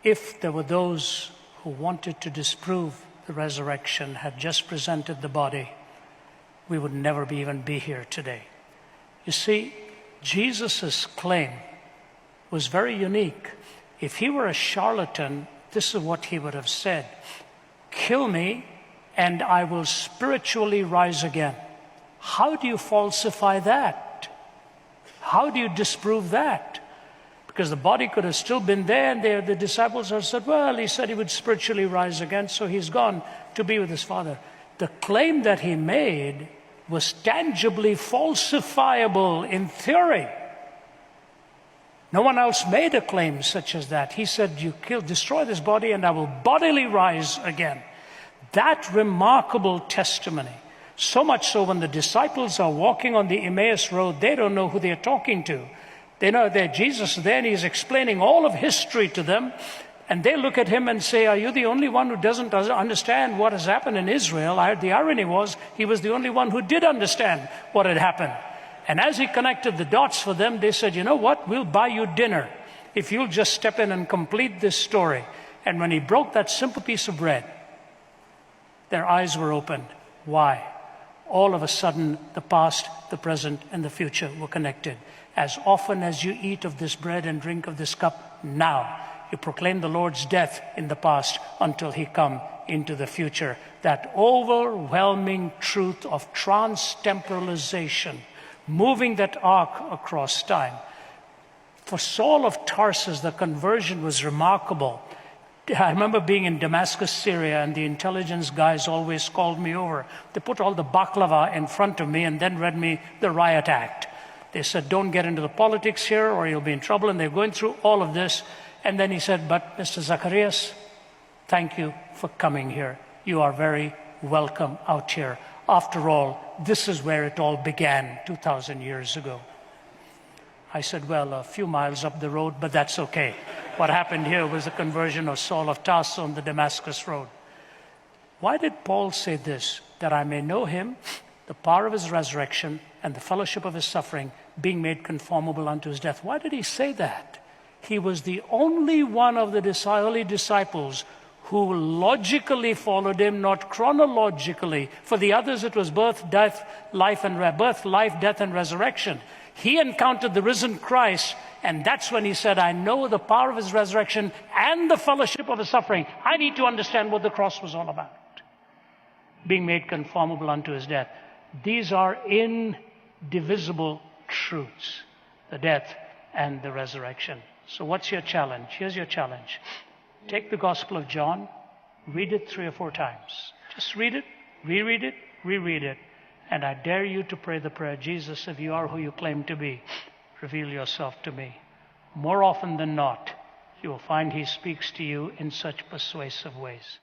if there were those who wanted to disprove the resurrection, had just presented the body, we would never even be here today. You see, Jesus' claim was very unique. If he were a charlatan, this is what he would have said: kill me and I will spiritually rise again. How do you falsify that? How do you disprove that? Because the body could have still been there, and the disciples have said, well, he said he would spiritually rise again, so he's gone to be with his Father. The claim that he made was tangibly falsifiable in theory. No one else made a claim such as that. He said, destroy this body and I will bodily rise again. That remarkable testimony, so much so when the disciples are walking on the Emmaus road, they don't know who they're talking to. They know that Jesus is there and he's explaining all of history to them. And they look at him and say, are you the only one who doesn't understand what has happened in Israel? The irony was, he was the only one who did understand what had happened. And as he connected the dots for them, they said, you know what? We'll buy you dinner if you'll just step in and complete this story. And when he broke that simple piece of bread, their eyes were opened. Why? All of a sudden, the past, the present, and the future were connected. As often as you eat of this bread and drink of this cup now, you proclaim the Lord's death in the past until he come into the future. That overwhelming truth of trans-temporalization, moving that arc across time. For Saul of Tarsus, the conversion was remarkable. I remember being in Damascus, Syria, and the intelligence guys always called me over. They put all the baklava in front of me and then read me the riot act. They said, don't get into the politics here or you'll be in trouble. And they're going through all of this. And then he said, but Mr. Zacharias, thank you for coming here. You are very welcome out here. After all, this is where it all began 2,000 years ago. I said, well, a few miles up the road, but that's okay. What happened here was the conversion of Saul of Tarsus on the Damascus road. Why did Paul say this? That I may know him, the power of his resurrection, and the fellowship of his suffering, being made conformable unto his death. Why did he say that? He was the only one of the early disciples who logically followed him, not chronologically. For the others, it was birth, death, life, death, and resurrection. He encountered the risen Christ, and that's when he said, I know the power of his resurrection and the fellowship of his suffering. I need to understand what the cross was all about. Being made conformable unto his death. These are indivisible truths, the death and the resurrection. So what's your challenge? Here's your challenge. Take the Gospel of John, read it 3 or 4 times. Just read it, reread it, and I dare you to pray the prayer, Jesus, if you are who you claim to be, reveal yourself to me. More often than not, you will find he speaks to you in such persuasive ways.